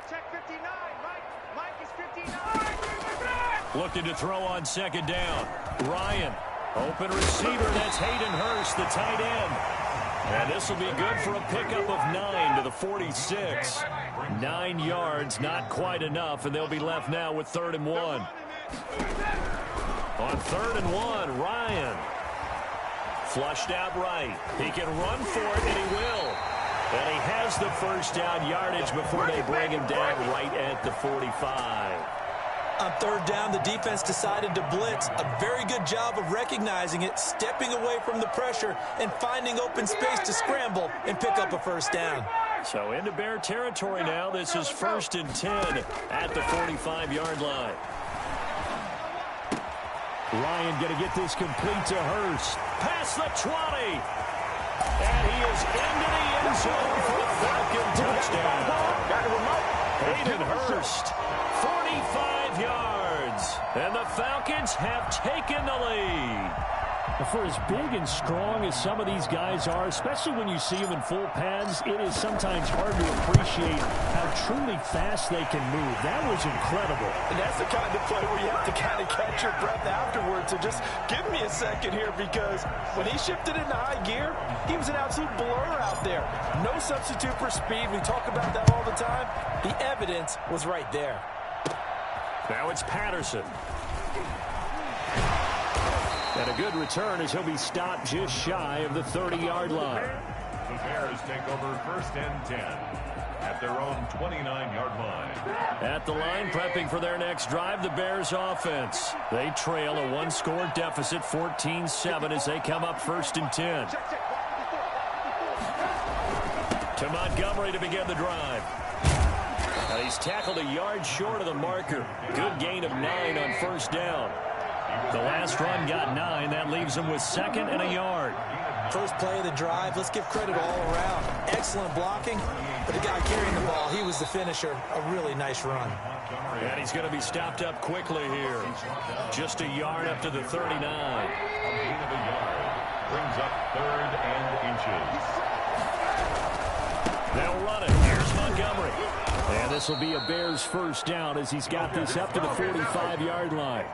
Check 59. Mike is 59. Looking to throw on second down. Ryan, open receiver. That's Hayden Hurst, the tight end. And this will be good for a pickup of 9 to the 46. 9 yards, not quite enough, and they'll be left now with 3rd and 1. On 3rd and 1, Ryan. Flushed out right. He can run for it, and he will. And he has the first down yardage before they bring him down right at the 45. On 3rd down, the defense decided to blitz. A very good job of recognizing it, stepping away from the pressure, and finding open space to scramble and pick up a first down. So into Bear territory now. This is 1st and 10 at the 45-yard line. Ryan going to get this complete to Hurst. Past the 20. And he is into the end zone for a Falcon touchdown. Hayden Hurst, 45 yards. And the Falcons have taken the lead. For as big and strong as some of these guys are, especially when you see them in full pads, it is sometimes hard to appreciate how truly fast they can move. That was incredible. And that's the kind of play where you have to kind of catch your breath afterwards. So just give me a second here, because when he shifted into high gear, he was an absolute blur out there. No substitute for speed. We talk about that all the time. The evidence was right there. Now it's Patterson. And a good return as he'll be stopped just shy of the 30-yard line. The Bears take over 1st and 10 at their own 29-yard line. At the line, prepping for their next drive, the Bears offense. They trail a 1-score deficit, 14-7, as they come up 1st and 10. To Montgomery to begin the drive. Now he's tackled a yard short of the marker. Good gain of 9 on 1st down. The last run got 9. That leaves him with 2nd and a yard. First play of the drive, let's give credit all around. Excellent blocking, but the guy carrying the ball, he was the finisher. A really nice run. And he's going to be stopped up quickly here. Just a yard up to the 39. A gain of a yard brings up 3rd and inches. They'll run it. Here's Montgomery. And this will be a Bears first down as he's got this up to the 45-yard line.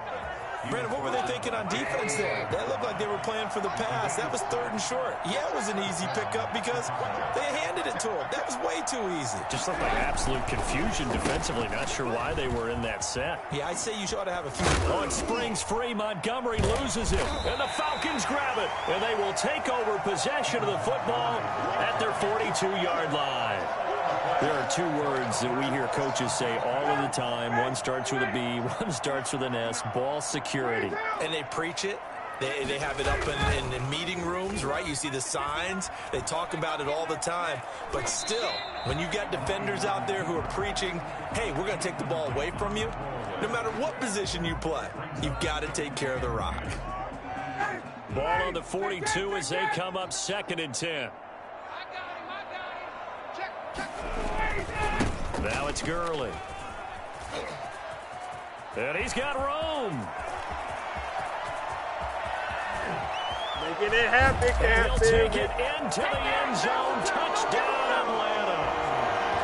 Brandon, what were they thinking on defense there? That looked like they were playing for the pass. That was 3rd and short. Yeah, it was an easy pickup because they handed it to him. That was way too easy. Just looked like absolute confusion defensively. Not sure why they were in that set. Yeah, I'd say you ought to have a few. Oh, it springs free. Montgomery loses it. And the Falcons grab it. And they will take over possession of the football at their 42-yard line. There are 2 words that we hear coaches say all of the time. One starts with a B, one starts with an S. Ball security. And they preach it. They have it up in meeting rooms, right? You see the signs. They talk about it all the time. But still, when you got defenders out there who are preaching, hey, we're going to take the ball away from you, no matter what position you play, you've got to take care of the rock. Ball on the 42 as they come up 2nd and 10. Now it's Gurley. And he's got room. Making it happen, He'll take it into the end zone. Touchdown, Atlanta.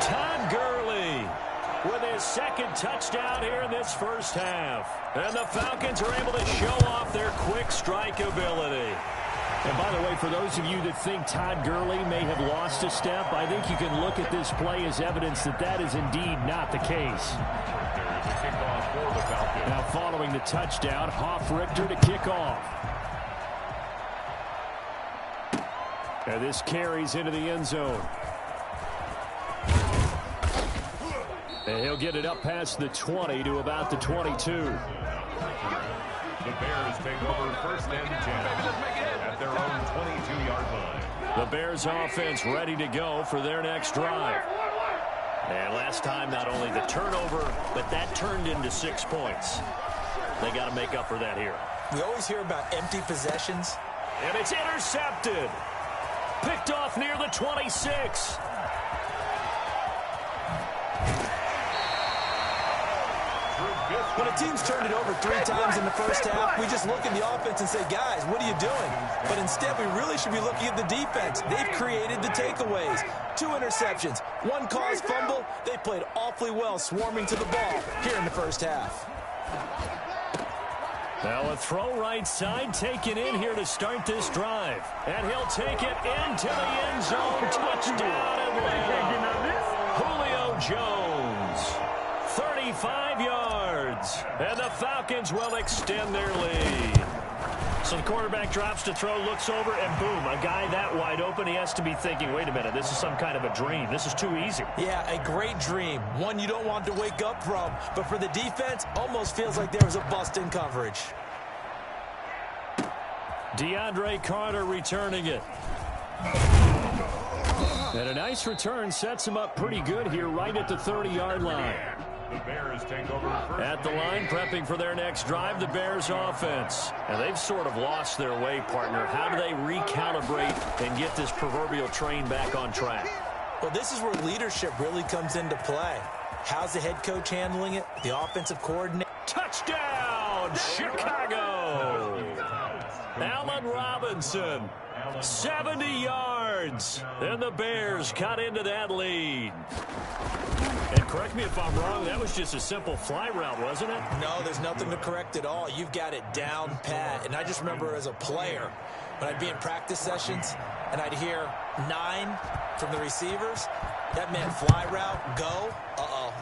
Todd Gurley with his 2nd touchdown here in this first half. And the Falcons are able to show off their quick strike ability. And by the way, for those of you that think Todd Gurley may have lost a step, I think you can look at this play as evidence that that is indeed not the case. Now following the touchdown, Hoff-Richter to kick off. And this carries into the end zone. And he'll get it up past the 20 to about the 22. The Bears take over 1st and 10 at their own 22-yard line. The Bears offense ready to go for their next drive. And last time, not only the turnover, but that turned into 6 points. They got to make up for that here. We always hear about empty possessions. And it's intercepted. Picked off near the 26. When a team's turned it over 3 times in the first half, we just look at the offense and say, guys, what are you doing? But instead, we really should be looking at the defense. They've created the takeaways. 2 interceptions, 1 caused fumble. They played awfully well swarming to the ball here in the first half. Now a throw right side taken in here to start this drive. And he'll take it into the end zone. Touchdown Atlanta. Julio Jones. 35 yards. And the Falcons will extend their lead. So the quarterback drops to throw, looks over, and boom, a guy that wide open, he has to be thinking, wait a minute, this is some kind of a dream. This is too easy. Yeah, a great dream. One you don't want to wake up from. But for the defense, almost feels like there was a bust in coverage. DeAndre Carter returning it. And a nice return sets him up pretty good here right at the 30-yard line. The Bears take over first. At the line, prepping for their next drive, the Bears offense. And they've sort of lost their way, partner. How do they recalibrate and get this proverbial train back on track? Well, this is where leadership really comes into play. How's the head coach handling it? The offensive coordinator. Touchdown, Chicago! Allen Robinson, 70 yards. And the Bears cut into that lead. And correct me if I'm wrong, that was just a simple fly route, wasn't it? No, there's nothing to correct at all. You've got it down pat. And I just remember as a player, when I'd be in practice sessions, and I'd hear 9 from the receivers, that meant fly route, go,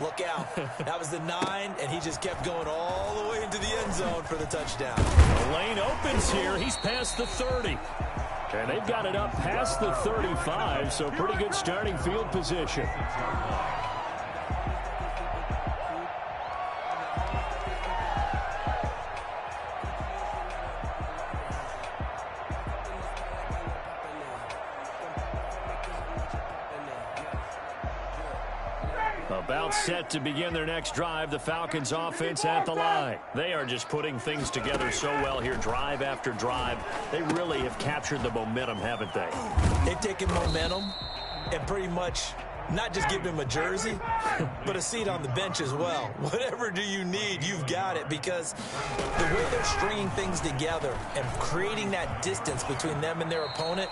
look out. That was the 9, and he just kept going all the way into the end zone for the touchdown. The lane opens here. He's past the 30. And they've got it up past the 35, so pretty good starting field position. About set to begin their next drive, the Falcons offense at the line. They are just putting things together so well here, drive after drive. They really have captured the momentum, haven't they? They've taken momentum and pretty much not just given him a jersey, but a seat on the bench as well. Whatever do you need, you've got it, because the way they're stringing things together and creating that distance between them and their opponent,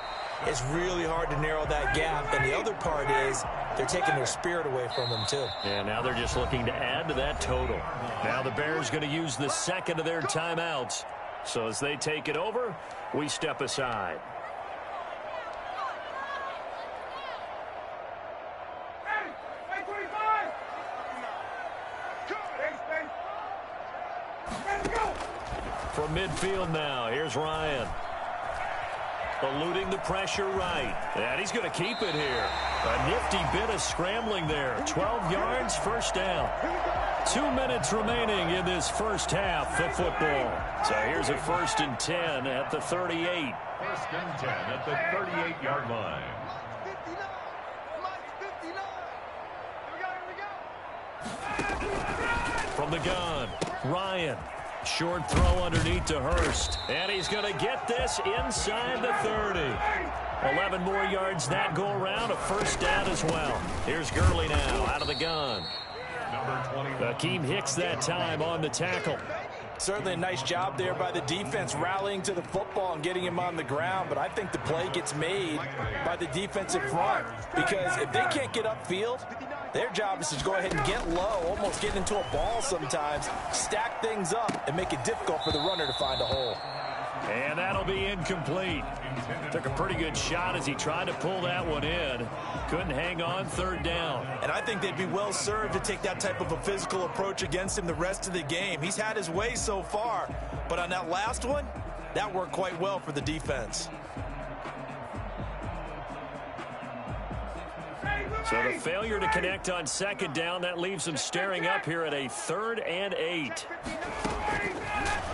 it's really hard to narrow that gap. And the other part is they're taking their spirit away from them, too. Yeah, now they're just looking to add to that total. Now the Bears going to use the second of their timeouts. So as they take it over, we step aside. From midfield now, here's Ryan. Eluding the pressure right. And he's going to keep it here. A nifty bit of scrambling there. 12 yards, first down. 2 minutes remaining in this first half of football. So here's a 1st and 10 at the 38. 1st and 10 at the 38-yard line. 59. Here we go. From the gun, Ryan. Short throw underneath to Hurst. And he's going to get this inside the 30. 11 more yards that go around. A first down as well. Here's Gurley now out of the gun. Akeem Hicks that time on the tackle. Certainly a nice job there by the defense rallying to the football and getting him on the ground, but I think the play gets made by the defensive front, because if they can't get upfield, their job is to go ahead and get low, almost get into a ball sometimes, stack things up, and make it difficult for the runner to find a hole. And that'll be incomplete. Took a pretty good shot as he tried to pull that one in. Couldn't hang on, 3rd down. And I think they'd be well served to take that type of a physical approach against him the rest of the game. He's had his way so far, but on that last one, that worked quite well for the defense. So the failure to connect on 2nd down, that leaves them staring up here at a 3rd and 8.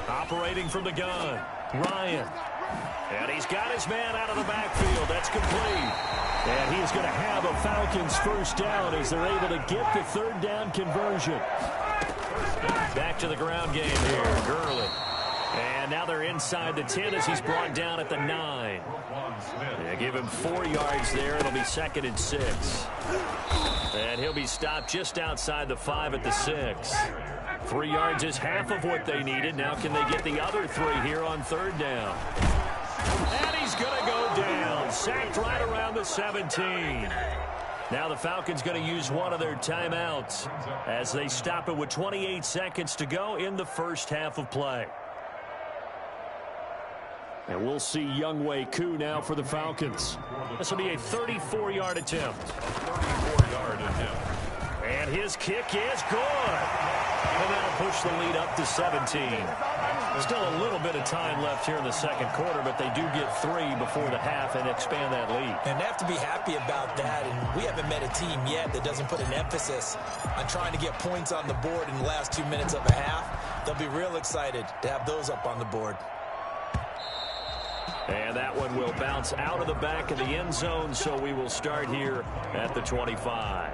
Operating from the gun, Ryan. And he's got his man out of the backfield. That's complete. And he's going to have a Falcons 1st down as they're able to get the 3rd down conversion. Back to the ground game here, Gurley. And now they're inside the 10 as he's brought down at the 9. They give him 4 yards there. It'll be 2nd and 6. And he'll be stopped just outside the 5 at the 6. 3 yards is half of what they needed. Now can they get the other 3 here on third down? And he's going to go down. Sacked right around the 17. Now the Falcons going to use one of their timeouts as they stop it with 28 seconds to go in the first half of play. And we'll see Younghoe Koo now for the Falcons. This will be a 34-yard attempt. 34-yard attempt. And his kick is good. And that'll push the lead up to 17. Still a little bit of time left here in the second quarter, but they do get 3 before the half and expand that lead. And they have to be happy about that. And we haven't met a team yet that doesn't put an emphasis on trying to get points on the board in the last 2 minutes of a half. They'll be real excited to have those up on the board. And that one will bounce out of the back of the end zone, so we will start here at the 25.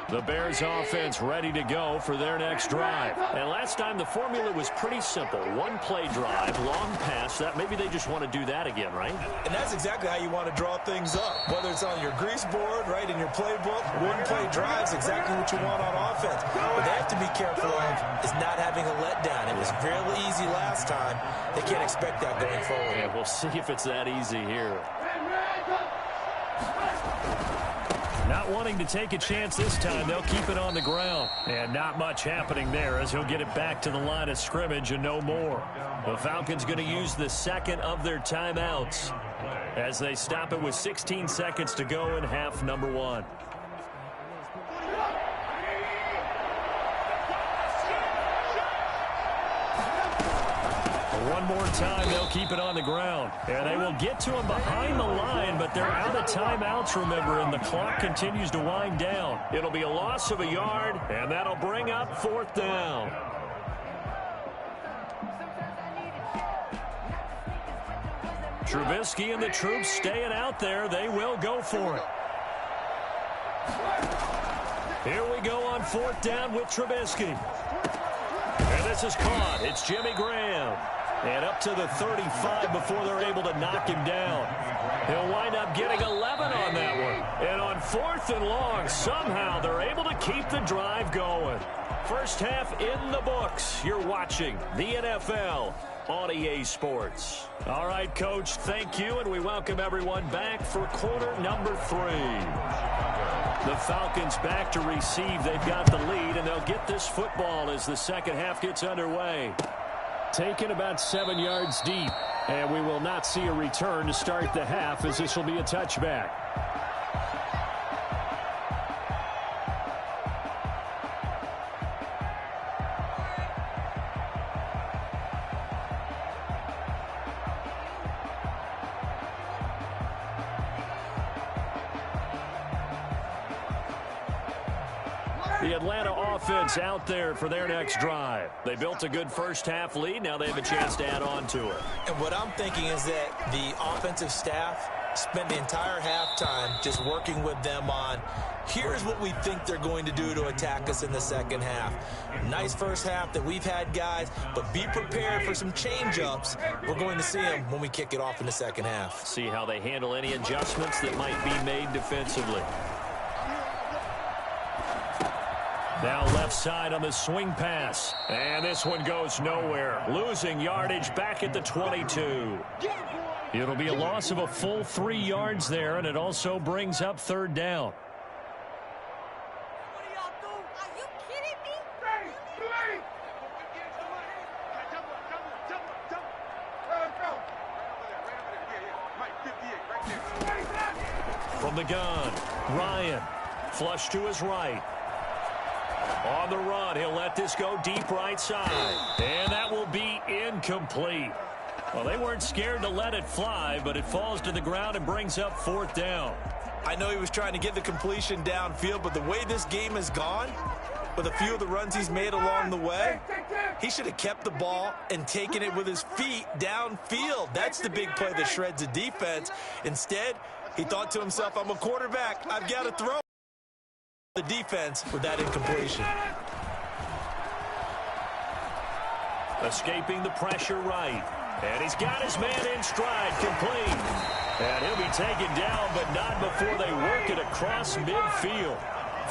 The Bears offense ready to go for their next drive. And last time the formula was pretty simple. 1 play drive, long pass. That maybe they just want to do that again, right? And that's exactly how you want to draw things up. Whether it's on your grease board, right, in your playbook, 1 play drive is exactly what you want on offense. What they have to be careful of is not having a letdown. It was fairly easy last time. They can't expect that going forward. Yeah, we'll see if it's that easy here. Not wanting to take a chance this time, they'll keep it on the ground. And not much happening there as he'll get it back to the line of scrimmage and no more. The Falcons going to use the second of their timeouts as they stop it with 16 seconds to go in half number 1. One more time, they'll keep it on the ground. And they will get to him behind the line, but they're out of timeouts, remember, and the clock continues to wind down. It'll be a loss of a yard, and that'll bring up 4th down. Trubisky and the troops staying out there. They will go for it. Here we go on 4th down with Trubisky. And this is caught. It's Jimmy Graham. And up to the 35 before they're able to knock him down. He'll wind up getting 11 on that one. And on 4th and long, somehow they're able to keep the drive going. First half in the books. You're watching the NFL on EA Sports. All right, Coach, thank you, and we welcome everyone back for quarter number 3. The Falcons back to receive. They've got the lead, and they'll get this football as the second half gets underway. Taken about 7 yards deep, and we will not see a return to start the half as this will be a touchback. The Atlanta offense out there for their next drive. They built a good first half lead. Now they have a chance to add on to it. And what I'm thinking is that the offensive staff spent the entire halftime just working with them on, here's what we think they're going to do to attack us in the second half. Nice first half that we've had, guys, but be prepared for some change-ups. We're going to see them when we kick it off in the second half. See how they handle any adjustments that might be made defensively. Now left side on the swing pass. And this one goes nowhere. Losing yardage back at the 22. It'll be a loss of a full 3 yards there, and it also brings up 3rd down. From the gun, Ryan. Flush to his right. On the run, he'll let this go deep right side. And that will be incomplete. Well, they weren't scared to let it fly, but it falls to the ground and brings up 4th down. I know he was trying to get the completion downfield, but the way this game has gone, with a few of the runs he's made along the way, he should have kept the ball and taken it with his feet downfield. That's the big play that shreds the defense. Instead, he thought to himself, I'm a quarterback. I've got to throw. The defense with that incompletion. Escaping the pressure right. And he's got his man in stride, complete. And he'll be taken down, but not before they work it across midfield.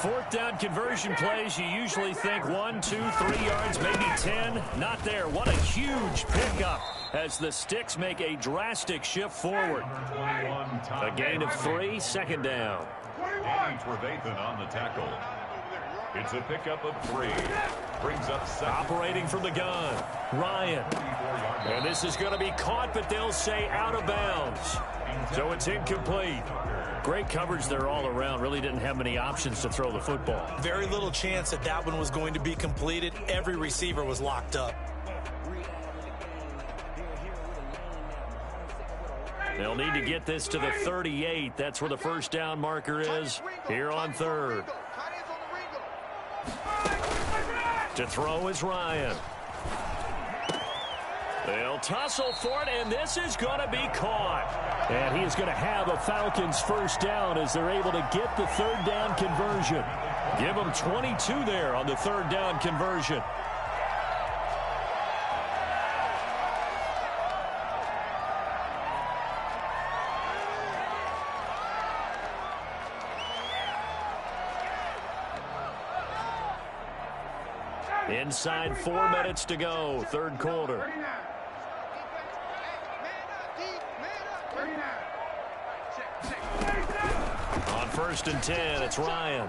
Fourth down conversion plays, you usually think 1, 2, 3 yards, maybe 10. Not there. What a huge pickup as the Sticks make a drastic shift forward. A gain of 3, second down. Danny Trevathan on the tackle. It's a pickup of 3. Brings up second. Operating from the gun, Ryan. And this is going to be caught, but they'll say out of bounds. So it's incomplete. Great coverage there all around. Really didn't have many options to throw the football. Very little chance that that one was going to be completed. Every receiver was locked up. They'll need to get this to the 38. That's where the first down marker is here on third. To throw is Ryan. They'll tussle for it, and this is going to be caught. And he is going to have a Falcons first down as they're able to get the third down conversion. Give them 22 there on the third down conversion. Inside 4 minutes to go, third quarter. On first and 10, it's Ryan.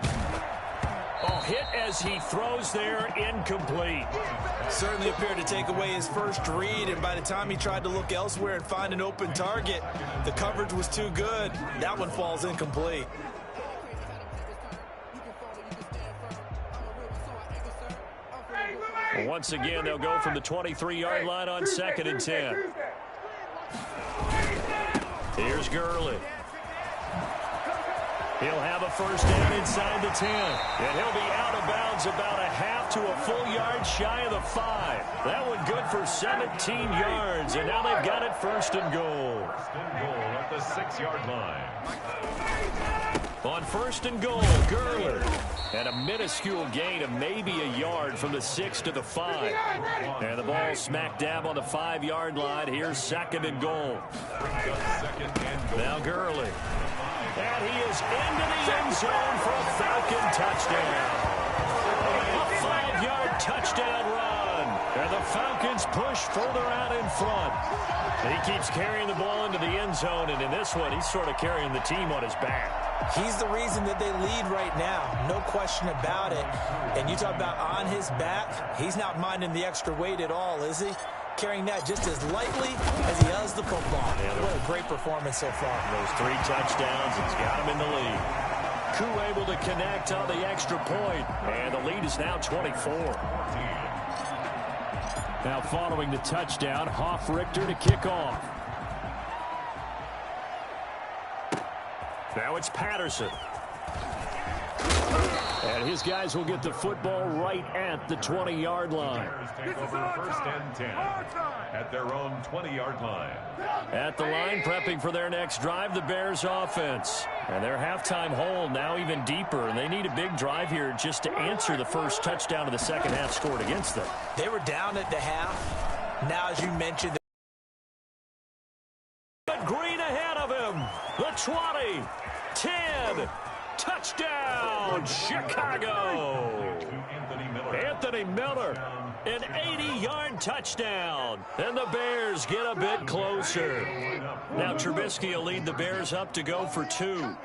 Oh, hit as he throws there, incomplete. Certainly appeared to take away his first read, and by the time he tried to look elsewhere and find an open target, the coverage was too good. That one falls incomplete. Once again, they'll go from the 23-yard line on second and 10. Here's Gurley. He'll have a first down inside the 10. And he'll be out of bounds about a half to a full yard shy of the 5. That one good for 17 yards. And now they've got it first and goal. First and goal at the 6-yard line. On first and goal, Gurley. And a minuscule gain of maybe a yard from the 6 to the 5. And the ball smack dab on the 5-yard line. Here's second and goal. Now Gurley. And he is into the end zone for a Falcon touchdown. A 5-yard touchdown run. And the Falcons push further out in front. He keeps carrying the ball into the end zone, and in this one, he's sort of carrying the team on his back. He's the reason that they lead right now. No question about it. And you talk about on his back, he's not minding the extra weight at all, is he? Carrying that just as lightly as he does the football. What a great performance so far. Those 3 touchdowns, he's got him in the lead. Koo able to connect on the extra point, and the lead is now 24. Now following the touchdown, Hoff-Richter to kick off. Now it's Patterson. And his guys will get the football right at the 20-yard line. Take over first and 10 at their own 20-yard line. At the line, prepping for their next drive, the Bears offense. And their halftime hole now even deeper, and they need a big drive here just to answer the first touchdown of the second half scored against them. They were down at the half. Now, as you mentioned, but Green ahead of him. The 20, 10, touchdown, Chicago. Anthony Miller, an 80-yard touchdown. And the Bears get a bit closer. Now Trubisky will lead the Bears up to go for 2.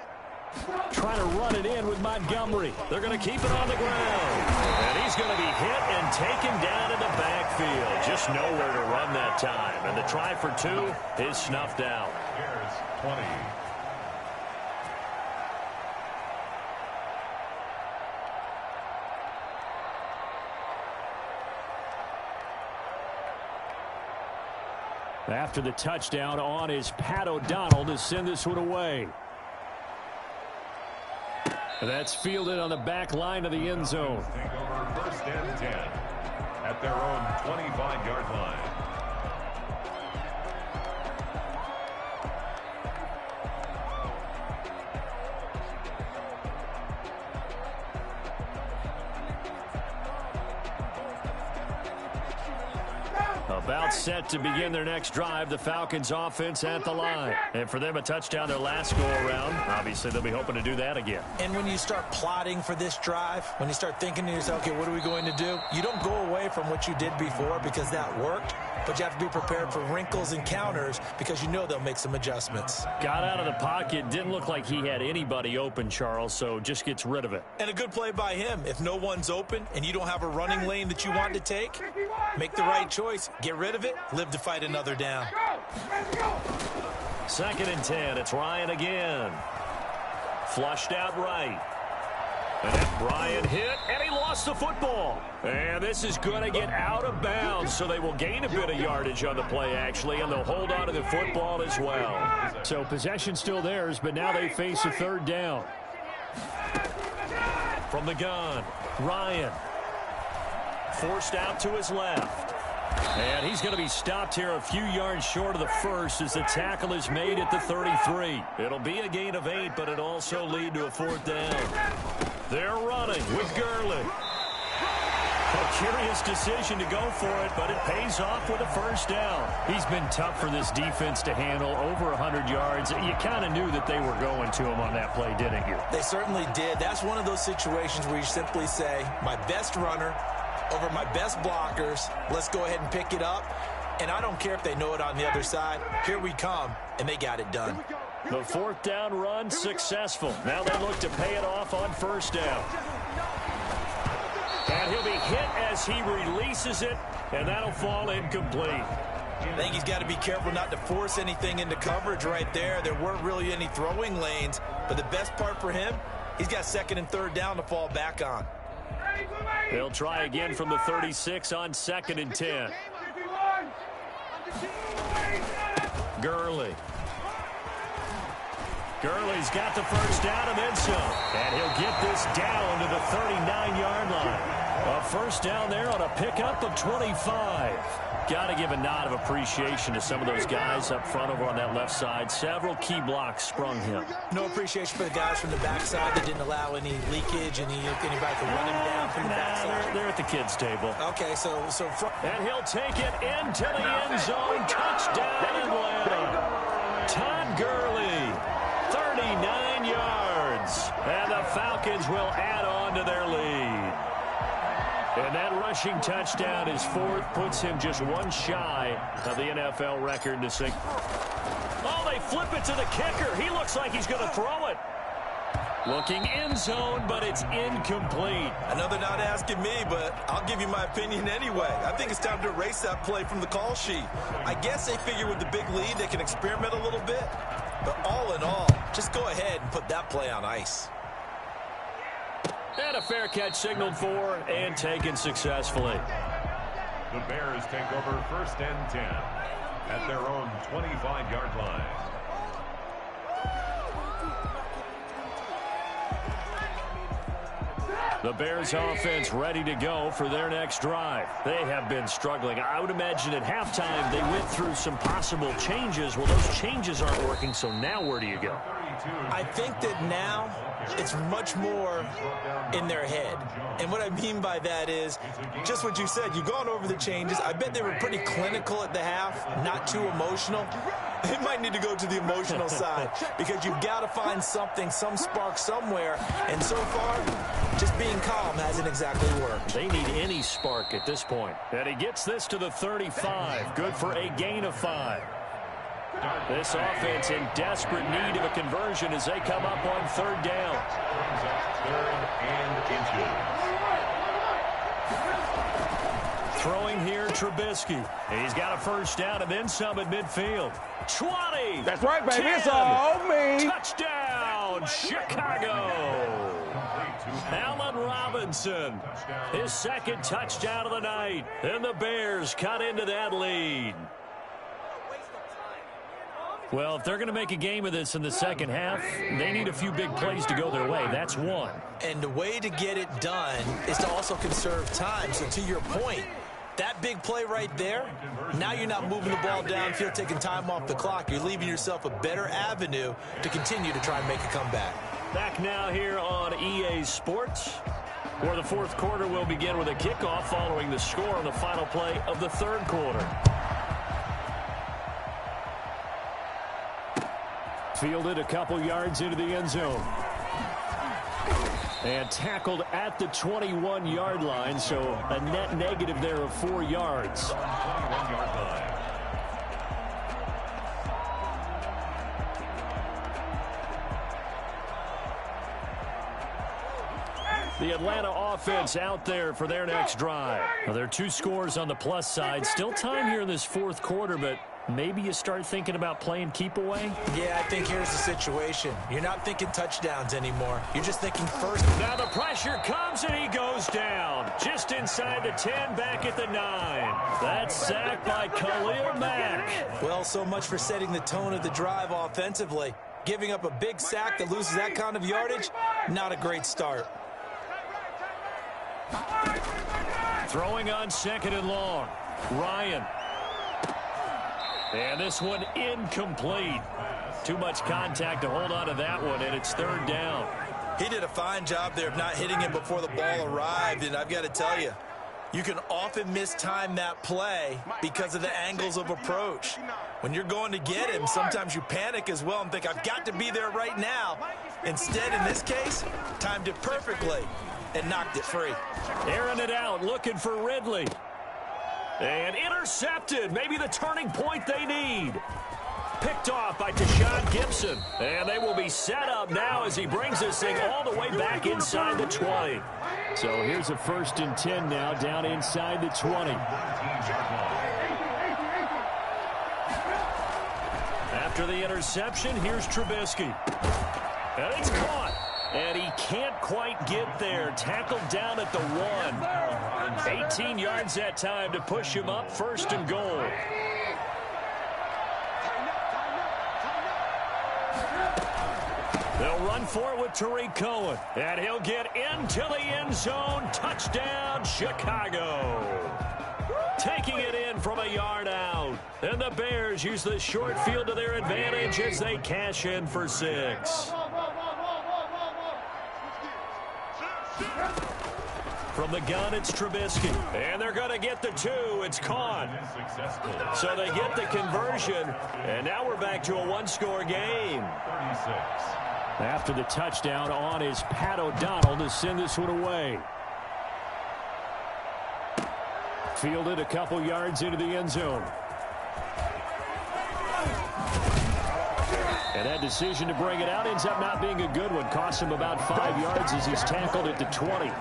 Trying to run it in with Montgomery. They're going to keep it on the ground. And he's going to be hit and taken down in the backfield. Just nowhere to run that time. And the try for 2 is snuffed out. Bears 20. After the touchdown on is Pat O'Donnell to send this one away. And that's fielded on the back line of the end zone. Take over first and 10 at their own 25-yard line. A About set to begin their next drive, the Falcons offense at the line. And for them, a touchdown their last go-around. Obviously, they'll be hoping to do that again. And when you start plotting for this drive, when you start thinking to yourself, okay, what are we going to do? You don't go away from what you did before because that worked, but you have to be prepared for wrinkles and counters because you know they'll make some adjustments. Got out of the pocket. Didn't look like he had anybody open, Charles, so just gets rid of it. And a good play by him. If no one's open and you don't have a running lane that you want to take, make the right choice. Get rid of it. Live to fight another down. 2nd and 10. It's Ryan again. Flushed out right. And then Bryant hit, and he lost the football. And this is going to get out of bounds, so they will gain a bit of yardage on the play, actually, and they'll hold on to the football as well. So possession still theirs, but now they face a 3rd down. From the gun, Ryan. Forced out to his left. And he's going to be stopped here a few yards short of the first as the tackle is made at the 33. It'll be a gain of 8, but it'll also lead to a 4th down. They're running with Gurley. A curious decision to go for it, but it pays off with a 1st down. He's been tough for this defense to handle, over 100 yards. You kind of knew that they were going to him on that play, didn't you? They certainly did. That's one of those situations where you simply say, my best runner over my best blockers, let's go ahead and pick it up. And I don't care if they know it on the other side. Here we come, and they got it done. The 4th down run successful. Now they look to pay it off on 1st down. And he'll be hit as he releases it, and that'll fall incomplete. I think he's got to be careful not to force anything into coverage right there. There weren't really any throwing lanes, but the best part for him, he's got 2nd and 3rd down to fall back on. They'll try again from the 36 on 2nd and 10. Gurley. Gurley's got the 1st down and then some. And he'll get this down to the 39-yard line. A 1st down there on a pickup of 25. Got to give a nod of appreciation to some of those guys up front over on that left side. Several key blocks sprung him. No appreciation for the guys from the backside that didn't allow any leakage, anybody to run him down from the backside. They're at the kids' table. Okay, so and he'll take it into the end zone. Touchdown, Atlanta. Todd Gurley, 39 yards. And the Falcons will add on to their lead. And that rushing touchdown is 4th, puts him just one shy of the NFL record to sink. Oh, they flip it to the kicker. He looks like he's going to throw it. Looking end zone, but it's incomplete. I know they're not asking me, but I'll give you my opinion anyway. I think it's time to erase that play from the call sheet. I guess they figure with the big lead they can experiment a little bit. But all in all, just go ahead and put that play on ice. And a fair catch signaled for and taken successfully. The Bears take over 1st and 10 at their own 25-yard line. The Bears offense ready to go for their next drive. They have been struggling. I would imagine at halftime they went through some possible changes. Well, those changes aren't working, so now where do you go? I think that now it's much more in their head. And what I mean by that is just what you said. You've gone over the changes. I bet they were pretty clinical at the half, not too emotional. They might need to go to the emotional side because you've got to find something, some spark somewhere. And so far, just being calm hasn't exactly worked. They need any spark at this point. And he gets this to the 35. Good for a gain of 5. This offense in desperate need of a conversion as they come up on 3rd down. 3rd and inches. Throwing here, Trubisky. He's got a 1st down and then some at midfield. 20. That's right, baby. 10, it's all me. Touchdown, Chicago. Allen Robinson, his 2nd touchdown of the night. And the Bears cut into that lead. Well, if they're going to make a game of this in the second half, they need a few big plays to go their way. That's one. And the way to get it done is to also conserve time. So to your point, that big play right there, now you're not moving the ball downfield, taking time off the clock. You're leaving yourself a better avenue to continue to try and make a comeback. Back now here on EA Sports, where the 4th quarter will begin with a kickoff following the score on the final play of the 3rd quarter. Fielded a couple yards into the end zone. And tackled at the 21-yard line, so a net negative there of 4 yards. 21-yard line. The Atlanta offense out there for their next drive. Well, there are 2 scores on the plus side. Still time here in this fourth quarter, but maybe you start thinking about playing keep away? Yeah, I think here's the situation. You're not thinking touchdowns anymore. You're just thinking first. Now the pressure comes, and he goes down. Just inside the 10, back at the 9. That's sacked by Khalil Mack. Well, so much for setting the tone of the drive offensively. Giving up a big sack that loses that kind of yardage, not a great start. Throwing on 2nd and long. Ryan. And this one incomplete. Too much contact to hold on to that one, and it's 3rd down. He did a fine job there of not hitting him before the ball arrived, and I've got to tell you, you can often mistime that play because of the angles of approach. When you're going to get him, sometimes you panic as well and think, I've got to be there right now. Instead, in this case, timed it perfectly and knocked it free. Airing it out, looking for Ridley. And intercepted, maybe the turning point they need. Picked off by Deshaun Gibson. And they will be set up now as he brings this thing all the way back inside the 20. So here's a 1st and 10 now, down inside the 20. After the interception, here's Trubisky. And it's caught. And he can't quite get there. Tackled down at the 1. 18 yards that time to push him up, 1st and goal. They'll run for it with Tariq Cohen. And he'll get into the end zone. Touchdown, Chicago. Taking it in from a yard out. And the Bears use the short field to their advantage as they cash in for 6. From the gun, it's Trubisky. And they're going to get the 2. It's caught. So they get the conversion. And now we're back to a 1-score game. 36. After the touchdown, on is Pat O'Donnell to send this one away. Fielded a couple yards into the end zone. And that decision to bring it out ends up not being a good one. Costs him about 5 yards as he's tackled at the 20.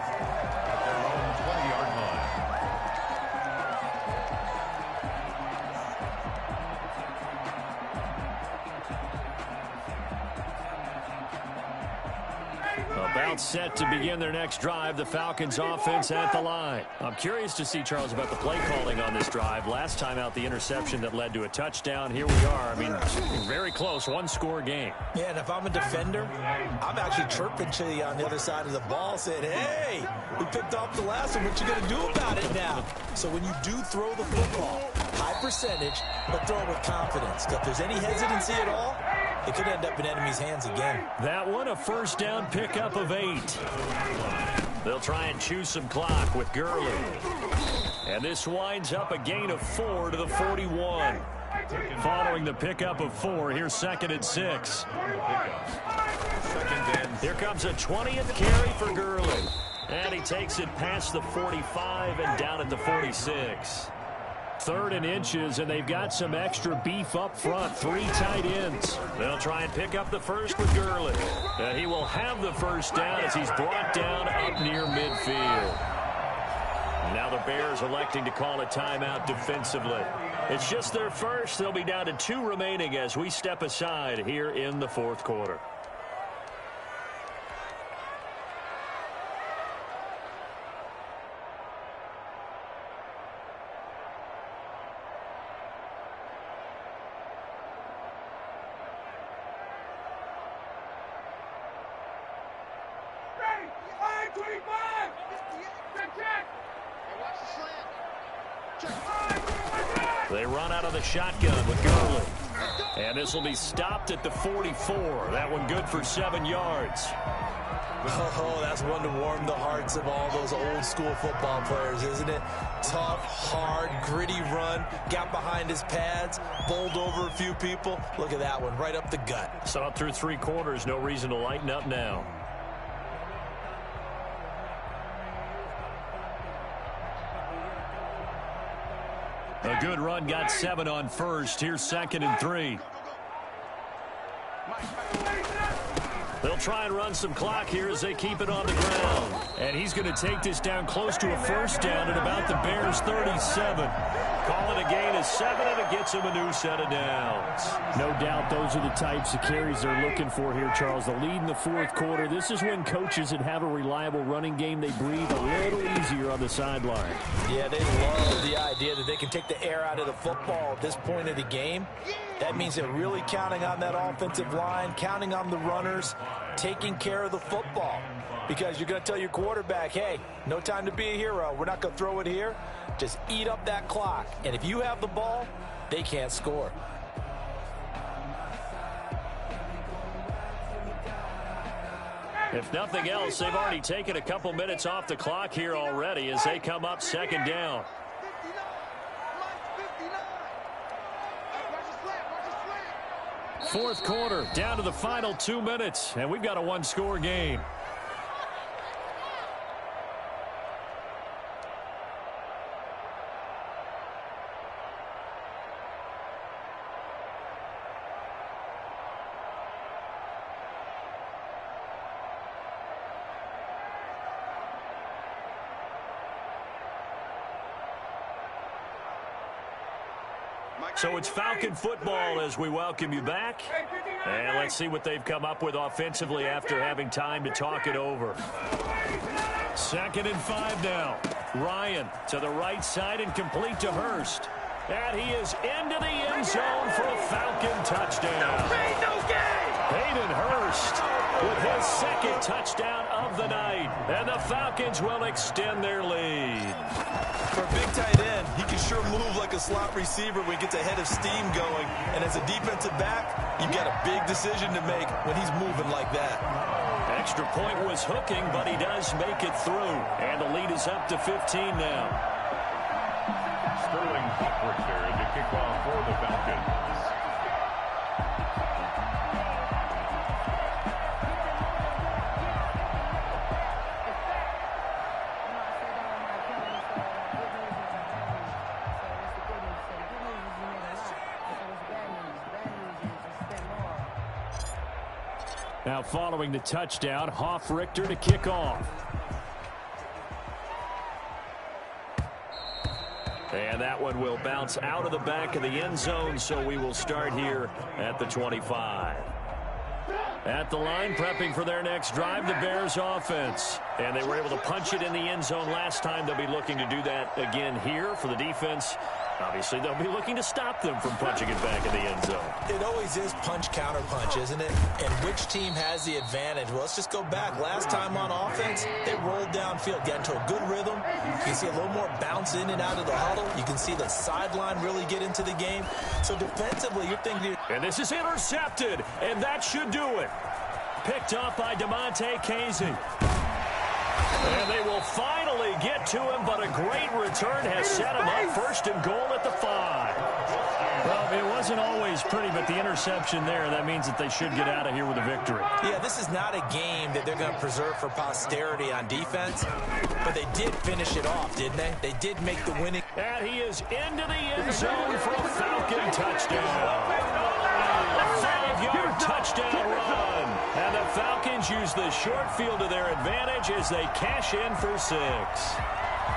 About set to begin their next drive. The Falcons offense at the line. I'm curious to see, Charles, about the play calling on this drive. Last time out, the interception that led to a touchdown. Here we are. I mean, very close. 1-score game. Yeah, and if I'm a defender, I'm actually chirping to you on the other side of the ball, saying, hey, we picked off the last one. What you going to do about it now? So when you do throw the football, high percentage, but throw it with confidence. If there's any hesitancy at all, it could end up in enemy's hands again. That one, a 1st down pickup of 8. They'll try and chew some clock with Gurley. And this winds up a gain of 4 to the 41. Following the pickup of 4, here's 2nd and 6. Here comes a 20th carry for Gurley. And he takes it past the 45 and down at the 46. 3rd and inches, and they've got some extra beef up front. 3 tight ends. They'll try and pick up the 1st with Gurley. He will have the 1st down as he's brought down up near midfield. Now the Bears electing to call a timeout defensively. It's just their first. They'll be down to 2 remaining as we step aside here in the 4th quarter. They run out of the shotgun with Gurley. And this will be stopped at the 44. That one good for 7 yards. Oh, that's one to warm the hearts of all those old school football players, isn't it? Tough, hard, gritty run, got behind his pads, bowled over a few people. Look at that one, right up the gut. Saw it through 3 quarters, no reason to lighten up now. A good run, got 7 on first. Here's 2nd and 3. They'll try and run some clock here as they keep it on the ground. And he's going to take this down close to a first down at about the Bears' 37. Call it a gain of 7, and it gets him a new set of downs. No doubt those are the types of carries they're looking for here, Charles. The lead in the 4th quarter. This is when coaches that have a reliable running game, they breathe a little easier on the sideline. Yeah, they love the idea that they can take the air out of the football at this point of the game. That means they're really counting on that offensive line, counting on the runners, taking care of the football. Because you're going to tell your quarterback, hey, no time to be a hero. We're not going to throw it here. Just eat up that clock. And if you have the ball, they can't score. If nothing else, they've already taken a couple minutes off the clock here already as they come up 2nd down. 4th quarter, down to the final 2 minutes, and we've got a 1-score game. So it's Falcon football as we welcome you back. And let's see what they've come up with offensively after having time to talk it over. 2nd and 5 now. Ryan to the right side and complete to Hurst. And he is into the end zone for a Falcon touchdown. Hayden Hurst with his 2nd touchdown of the night. And the Falcons will extend their lead. For a big tight end, he can sure move like a slot receiver when he gets a head of steam going. And as a defensive back, you've got a big decision to make when he's moving like that. Extra point was hooking, but he does make it through. And the lead is up to 15 now. Sterling Hopwood there to kick off for the Falcons. Now following the touchdown, Hoff-Richter to kick off. And that one will bounce out of the back of the end zone, so we will start here at the 25. At the line, prepping for their next drive, the Bears offense. And they were able to punch it in the end zone last time. They'll be looking to do that again here for the defense. Obviously, they'll be looking to stop them from punching it back in the end zone. It always is punch-counter-punch, isn't it? And which team has the advantage? Well, let's just go back. Last time on offense, they rolled downfield, got into a good rhythm. You can see a little more bounce in and out of the huddle. You can see the sideline really get into the game. So defensively, you're thinking... And this is intercepted, and that should do it. Picked up by DeMonte Casey. And they will finally get to him, but a great return has set him up 1st and goal at the 5. Well, it wasn't always pretty, but the interception there, that means that they should get out of here with a victory. Yeah, this is not a game that they're going to preserve for posterity on defense, but they did finish it off, didn't they? They did make the winning. And he is into the end zone for a Falcon touchdown. A 5-yard touchdown run. And the Falcons use the short field to their advantage as they cash in for 6.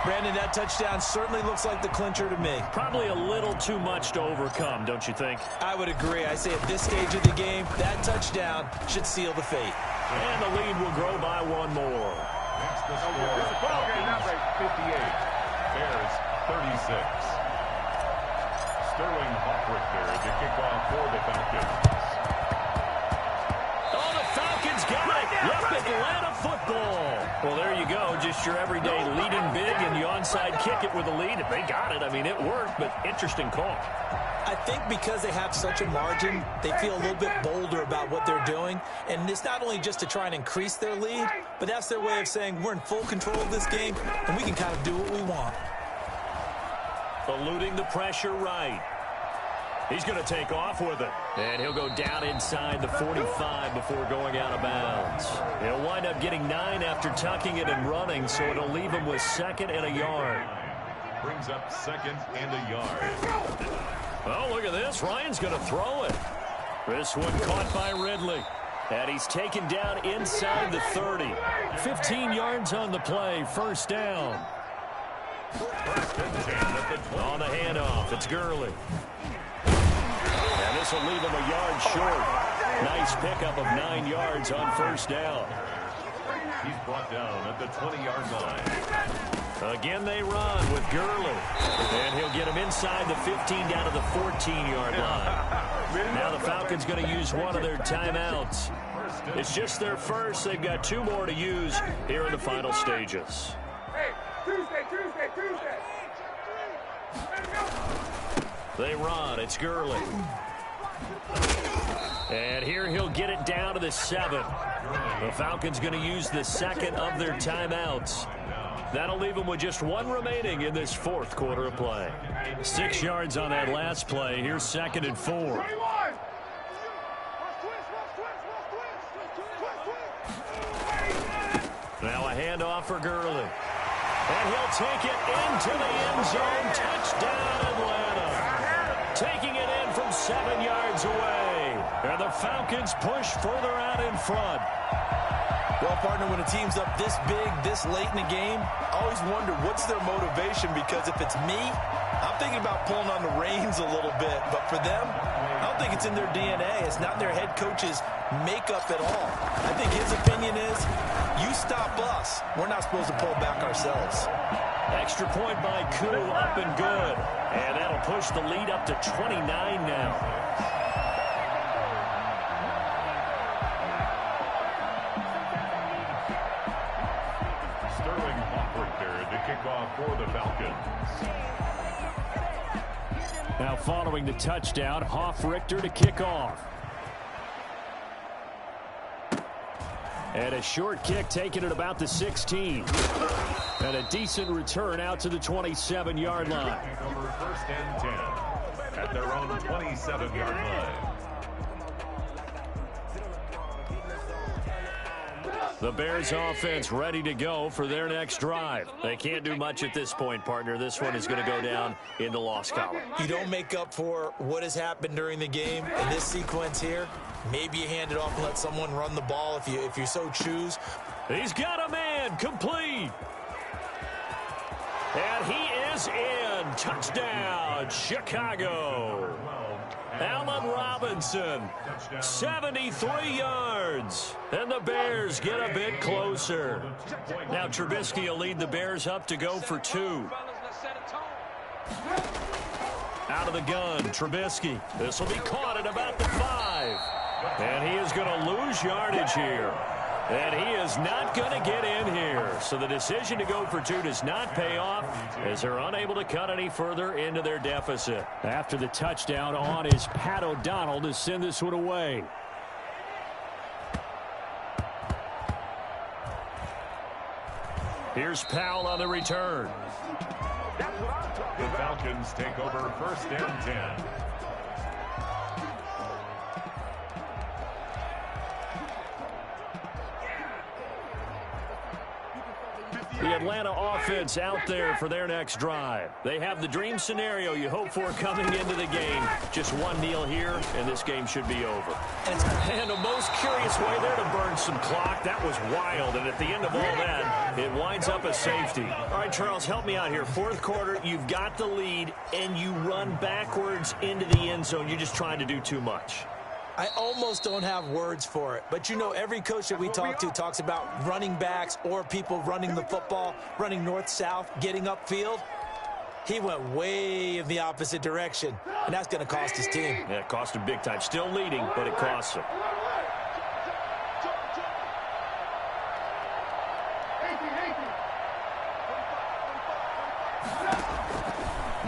Brandon, that touchdown certainly looks like the clincher to me. Probably a little too much to overcome, don't you think? I would agree. I say at this stage of the game, that touchdown should seal the fate. And the lead will grow by 1 more. That's the score. Falcons 58. Bears 36. Sterling Hopwood there to kick off for the Falcons. Oh, the Falcons got it. Left it Atlanta football. Well, there you go. Just your everyday leading big, and you onside kick it with a lead. If they got it, I mean, it worked, but interesting call. I think because they have such a margin, they feel a little bit bolder about what they're doing. And it's not only just to try and increase their lead, but that's their way of saying we're in full control of this game, and we can kind of do what we want. Eluding the pressure right. He's going to take off with it. And he'll go down inside the 45 before going out of bounds. He'll wind up getting 9 after tucking it and running, so it'll leave him with 2nd and a yard. Brings up 2nd and a yard. Oh, look at this. Ryan's going to throw it. This one caught by Ridley. And he's taken down inside the 30. 15 yards on the play. First down. On the handoff, it's Gurley. And this will leave him a yard short. Nice pickup of 9 yards on first down. He's brought down at the 20-yard line. Again, they run with Gurley. And he'll get him inside the 15 down to the 14-yard line. Now the Falcons going to use one of their timeouts. It's just their first. They've got 2 more to use here in the final stages. Hey, Tuesday. They run. It's Gurley. And here he'll get it down to the 7. The Falcons going to use the 2nd of their timeouts. That'll leave them with just 1 remaining in this 4th quarter of play. 6 yards on that last play. Here's 2nd and 4. Now a handoff for Gurley. And he'll take it into the end zone. Touchdown, Atlanta. Taking it in from 7 yards away. And the Falcons push further out in front. Well, partner, when a team's up this big, this late in the game, I always wonder what's their motivation, because if it's me, I'm thinking about pulling on the reins a little bit. But for them, I don't think it's in their DNA. It's not in their head coach's makeup at all. I think his opinion is, you stop us, we're not supposed to pull back ourselves. Extra point by Koo, up and good. And that'll push the lead up to 29 now. For the Falcons. Now following the touchdown, Hoff-Richter to kick off. And a short kick taken at about the 16. And a decent return out to the 27-yard line. Over 1st and 10 at their own 27-yard line. The Bears offense ready to go for their next drive. They can't do much at this point, partner. This one is going to go down in the loss column. You don't make up for what has happened during the game in this sequence here. Maybe you hand it off and let someone run the ball if you so choose. He's got a man, complete. And he is in. Touchdown, Chicago. Allen Robinson, 73 yards. And the Bears get a bit closer. Now Trubisky will lead the Bears up to go for 2. Out of the gun, Trubisky. This will be caught at about the 5. And he is going to lose yardage here. And he is not going to get in here. So the decision to go for 2 does not pay off, as they're unable to cut any further into their deficit. After the touchdown on is Pat O'Donnell to send this one away. Here's Powell on the return. The Falcons take over 1st and 10. The Atlanta offense out there for their next drive. They have the dream scenario you hope for coming into the game. Just 1 kneel here, and this game should be over. And a most curious way there to burn some clock. That was wild, and at the end of all that, it winds up a safety. All right, Charles, help me out here. 4th quarter, you've got the lead, and you run backwards into the end zone. You're just trying to do too much. I almost don't have words for it. But, you know, every coach that we talk to talks about running backs or people running the football, running north-south, getting upfield. He went way in the opposite direction, and that's going to cost his team. Yeah, it cost him big time. Still leading, but it costs him.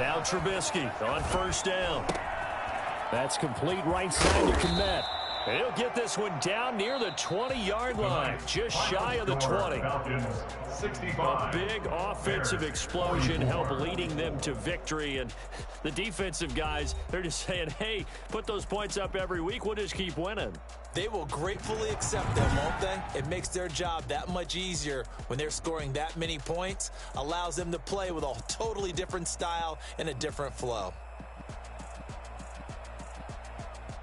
Now Trubisky on first down. That's complete right side to Kmet. And he'll get this one down near the 20-yard line, just shy of the 20. A big offensive explosion helped leading them to victory. And the defensive guys, they're just saying, hey, put those points up every week. We'll just keep winning. They will gratefully accept them, won't they? It makes their job that much easier when they're scoring that many points. Allows them to play with a totally different style and a different flow.